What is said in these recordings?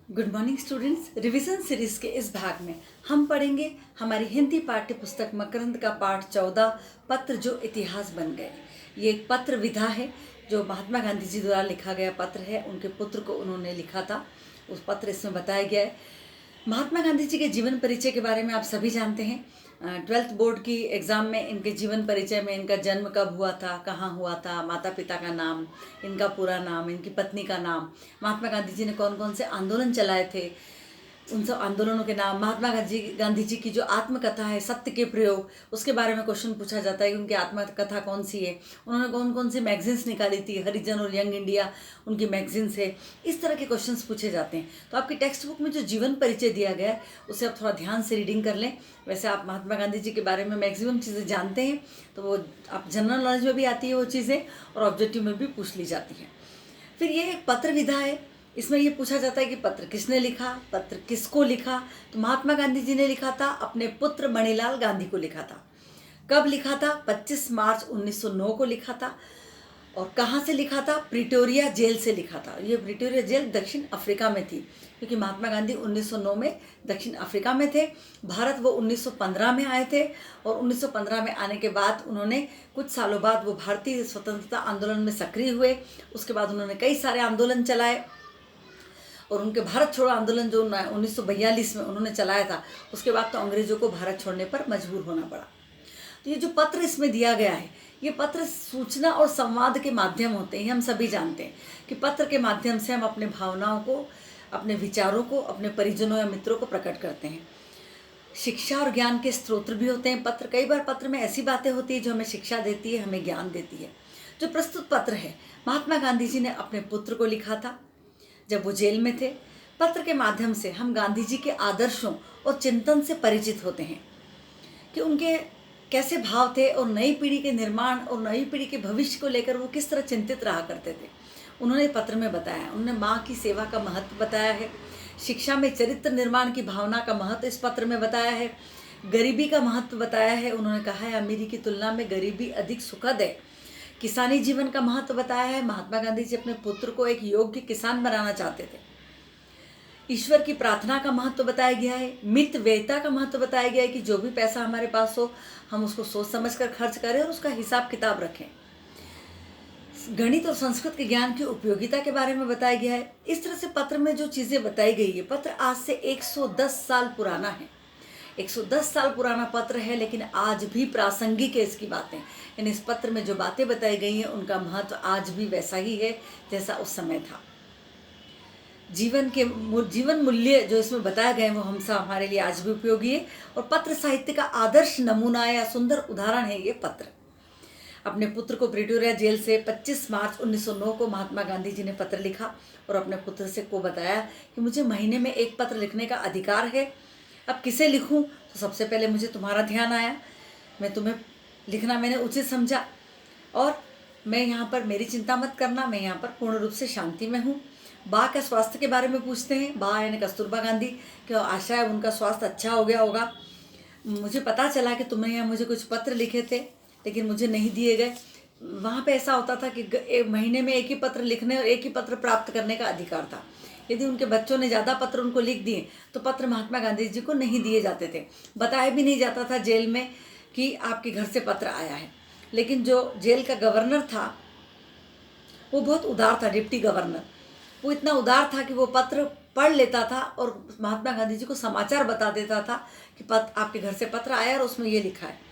Good morning students. Revision series के इस भाग में हम पढ़ेंगे हमारी हिंदी पाठ्य पुस्तक मकरंद का पाठ 14 पत्र जो इतिहास बन गए। ये एक पत्र विधा है जो महात्मा गांधी जी द्वारा लिखा गया पत्र है। उनके पुत्र को उन्होंने लिखा था, उस पत्र इसमें बताया गया है। महात्मा गांधी जी के जीवन परिचय के बारे में आप सभी जानते हैं। 12th बोर्ड की एग्ज़ाम में इनके जीवन परिचय में इनका जन्म कब हुआ था, कहाँ हुआ था, माता पिता का नाम, इनका पूरा नाम, इनकी पत्नी का नाम, महात्मा गांधी जी ने कौन कौन से आंदोलन चलाए थे, उन सब आंदोलनों के नाम, महात्मा गांधी जी की जो आत्मकथा है सत्य के प्रयोग, उसके बारे में क्वेश्चन पूछा जाता है कि उनकी आत्मकथा कौन सी है, उन्होंने कौन कौन सी मैगजीन्स निकाली थी, हरिजन और यंग इंडिया उनकी मैगजीन्स है। इस तरह के क्वेश्चंस पूछे जाते हैं। तो आपकी टेक्स्ट बुक में जो जीवन परिचय दिया गया है उसे आप थोड़ा ध्यान से रीडिंग कर लें। वैसे आप महात्मा गांधी जी के बारे में मैक्सिमम चीज़ें जानते हैं, तो वो आप जनरल नॉलेज में भी आती है वो चीज़ें, और ऑब्जेक्टिव में भी पूछ ली जाती हैं। फिर ये एक पत्र विधा है। इसमें ये पूछा जाता है कि पत्र किसने लिखा, पत्र किसको लिखा। तो महात्मा गांधी जी ने लिखा था, अपने पुत्र मणिलाल गांधी को लिखा था। कब लिखा था? 25 मार्च 1909 को लिखा था। और कहाँ से लिखा था? प्रिटोरिया जेल से लिखा था। ये प्रिटोरिया जेल दक्षिण अफ्रीका में थी, क्योंकि महात्मा गांधी 1909 में दक्षिण अफ्रीका में थे। भारत वो 1915 में आए थे, और 1915 में आने के बाद उन्होंने कुछ सालों बाद वो भारतीय स्वतंत्रता आंदोलन में सक्रिय हुए। उसके बाद उन्होंने कई सारे आंदोलन चलाए, और उनके भारत छोड़ो आंदोलन जो 1942 में उन्होंने चलाया था, उसके बाद तो अंग्रेजों को भारत छोड़ने पर मजबूर होना पड़ा। तो ये जो पत्र इसमें दिया गया है, ये पत्र सूचना और संवाद के माध्यम होते हैं। हम सभी जानते हैं कि पत्र के माध्यम से हम अपने भावनाओं को, अपने विचारों को, अपने परिजनों या मित्रों को प्रकट करते हैं। शिक्षा और ज्ञान के स्रोत भी होते हैं पत्र। कई बार पत्र में ऐसी बातें होती है जो हमें शिक्षा देती है, हमें ज्ञान देती है। जो प्रस्तुत पत्र है, महात्मा गांधी जी ने अपने पुत्र को लिखा था जब वो जेल में थे। पत्र के माध्यम से हम गांधी जी के आदर्शों और चिंतन से परिचित होते हैं कि उनके कैसे भाव थे, और नई पीढ़ी के निर्माण और नई पीढ़ी के भविष्य को लेकर वो किस तरह चिंतित रहा करते थे। उन्होंने पत्र में बताया, उन्होंने माँ की सेवा का महत्व बताया है, शिक्षा में चरित्र निर्माण की भावना का महत्व इस पत्र में बताया है, गरीबी का महत्व बताया है। उन्होंने कहा है अमीरी की तुलना में गरीबी अधिक सुखद है। किसानी जीवन का महत्व बताया है। महात्मा गांधी जी अपने पुत्र को एक योग्य किसान बनाना चाहते थे। ईश्वर की प्रार्थना का महत्व बताया गया है। मितव्ययिता का महत्व बताया गया है कि जो भी पैसा हमारे पास हो हम उसको सोच समझ कर खर्च करें और उसका हिसाब किताब रखें। गणित और संस्कृत के ज्ञान की उपयोगिता के बारे में बताया गया है। इस तरह से पत्र में जो चीज़ें बताई गई है, पत्र आज से 110 साल पुराना है। 110 साल पुराना पत्र है, लेकिन आज भी प्रासंगिक है इसकी बातें। यानी इस पत्र में जो बातें बताई गई हैं उनका महत्व आज भी वैसा ही है जैसा उस समय था। जीवन मूल्य जो इसमें बताए गए वो हमारे लिए आज भी उपयोगी है, और पत्र साहित्य का आदर्श नमूना या सुंदर उदाहरण है ये पत्र। अपने पुत्र को प्रिटोरिया जेल से 25 मार्च 1909 को महात्मा गांधी जी ने पत्र लिखा, और अपने पुत्र से को बताया कि मुझे महीने में एक पत्र लिखने का अधिकार है। अब किसे लिखूं? तो सबसे पहले मुझे तुम्हारा ध्यान आया, मैं तुम्हें लिखना मैंने उचित समझा, और मैं यहाँ पर, मेरी चिंता मत करना, मैं यहाँ पर पूर्ण रूप से शांति में हूँ। बा का स्वास्थ्य के बारे में पूछते हैं। बा यानी कस्तूरबा गांधी, कि आशा है उनका स्वास्थ्य अच्छा हो गया होगा। मुझे पता चला कि तुमने यहाँ मुझे कुछ पत्र लिखे थे लेकिन मुझे नहीं दिए गए। वहाँ पे ऐसा होता था कि महीने में एक ही पत्र लिखने और एक ही पत्र प्राप्त करने का अधिकार था। यदि उनके बच्चों ने ज़्यादा पत्र उनको लिख दिए तो पत्र महात्मा गांधी जी को नहीं दिए जाते थे। बताया भी नहीं जाता था जेल में कि आपके घर से पत्र आया है। लेकिन जो जेल का गवर्नर था वो बहुत उदार था, डिप्टी गवर्नर। वो इतना उदार था कि वो पत्र पढ़ लेता था और महात्मा गांधी जी को समाचार बता देता था कि आपके घर से पत्र आया और उसमें ये लिखा है।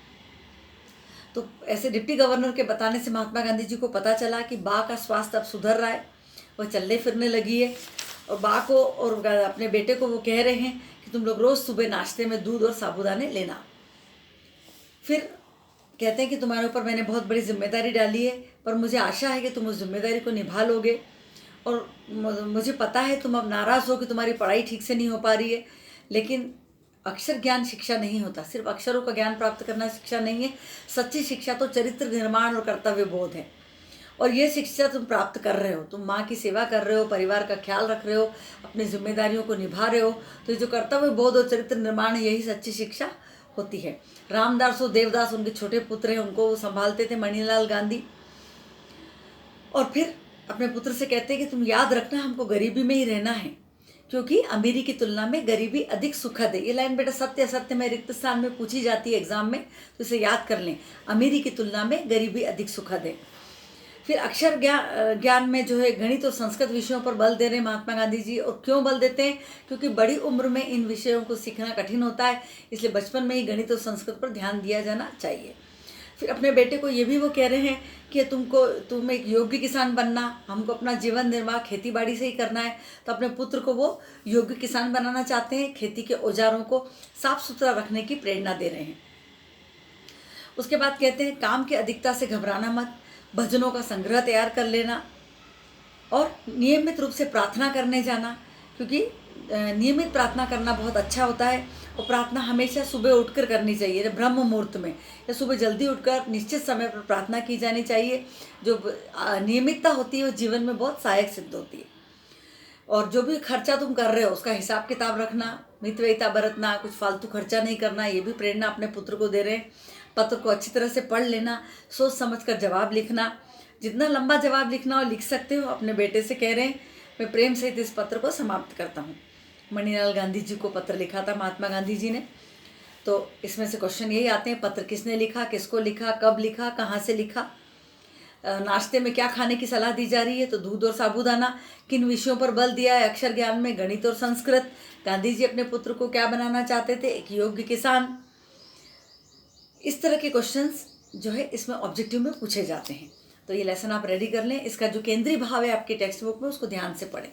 तो ऐसे डिप्टी गवर्नर के बताने से महात्मा गांधी जी को पता चला कि बा का स्वास्थ्य अब सुधर रहा है, वह चलने फिरने लगी है। और बा को और अपने बेटे को वो कह रहे हैं कि तुम लोग रोज़ सुबह नाश्ते में दूध और साबूदाने लेना। फिर कहते हैं कि तुम्हारे ऊपर मैंने बहुत बड़ी जिम्मेदारी डाली है, पर मुझे आशा है कि तुम उस जिम्मेदारी को निभा लोगे। और मुझे पता है तुम अब नाराज़ हो कि तुम्हारी पढ़ाई ठीक से नहीं हो पा रही है, लेकिन अक्षर ज्ञान शिक्षा नहीं होता। सिर्फ अक्षरों का ज्ञान प्राप्त करना शिक्षा नहीं है। सच्ची शिक्षा तो चरित्र निर्माण और कर्तव्य बोध है, और ये शिक्षा तुम प्राप्त कर रहे हो। तुम माँ की सेवा कर रहे हो, परिवार का ख्याल रख रहे हो, अपनी जिम्मेदारियों को निभा रहे हो। तो ये जो कर्तव्य बोध और चरित्र निर्माण है, यही सच्ची शिक्षा होती है। रामदास और देवदास उनके छोटे पुत्र हैं, उनको संभालते थे मणिलाल गांधी। और फिर अपने पुत्र से कहते हैं कि तुम याद रखना हमको गरीबी में ही रहना है, क्योंकि अमीरी की तुलना में गरीबी अधिक सुखद है। ये लाइन बेटा सत्य असत्य में रिक्त स्थान में पूछी जाती है एग्जाम में, तो इसे याद कर लें। अमीरी की तुलना में गरीबी अधिक सुखद है। फिर अक्षर ज्ञान में जो है गणित और संस्कृत विषयों पर बल दे रहे हैं महात्मा गांधी जी। और क्यों बल देते हैं? क्योंकि बड़ी उम्र में इन विषयों को सीखना कठिन होता है, इसलिए बचपन में ही गणित और संस्कृत पर ध्यान दिया जाना चाहिए। फिर अपने बेटे को ये भी वो कह रहे हैं कि तुम एक योग्य किसान बनना, हमको अपना जीवन निर्वाह खेती बाड़ी से ही करना है। तो अपने पुत्र को वो योग्य किसान बनाना चाहते हैं, खेती के औजारों को साफ सुथरा रखने की प्रेरणा दे रहे हैं। उसके बाद कहते हैं काम की अधिकता से घबराना मत, भजनों का संग्रह तैयार कर लेना और नियमित रूप से प्रार्थना करने जाना, क्योंकि नियमित प्रार्थना करना बहुत अच्छा होता है। और प्रार्थना हमेशा सुबह उठकर करनी चाहिए, ब्रह्म मुहूर्त में या सुबह जल्दी उठकर निश्चित समय पर प्रार्थना की जानी चाहिए। जो नियमितता होती है वो जीवन में बहुत सहायक सिद्ध होती है। और जो भी खर्चा तुम कर रहे हो उसका हिसाब किताब रखना, मितव्ययिता बरतना, कुछ फालतू खर्चा नहीं करना, ये भी प्रेरणा अपने पुत्र को दे रहे हैं। पत्र को अच्छी तरह से पढ़ लेना, सोच समझ कर जवाब लिखना, जितना लंबा जवाब लिखना हो लिख सकते हो। अपने बेटे से कह रहे हैं मैं प्रेम सहित इस पत्र को समाप्त करता हूँ। मणिलाल गांधी जी को पत्र लिखा था महात्मा गांधी जी ने। तो इसमें से क्वेश्चन यही आते हैं, पत्र किसने लिखा, किसको लिखा, कब लिखा, कहाँ से लिखा, नाश्ते में क्या खाने की सलाह दी जा रही है, तो दूध और साबूदाना। किन विषयों पर बल दिया है? अक्षर ज्ञान में गणित और संस्कृत। गांधी जी अपने पुत्र को क्या बनाना चाहते थे? एक योग्य किसान। इस तरह के क्वेश्चंस जो है इसमें ऑब्जेक्टिव में पूछे जाते हैं। तो ये लेसन आप रेडी कर लें। इसका जो केंद्रीय भाव है आपके टेक्स्ट बुक में उसको ध्यान से पढ़ें।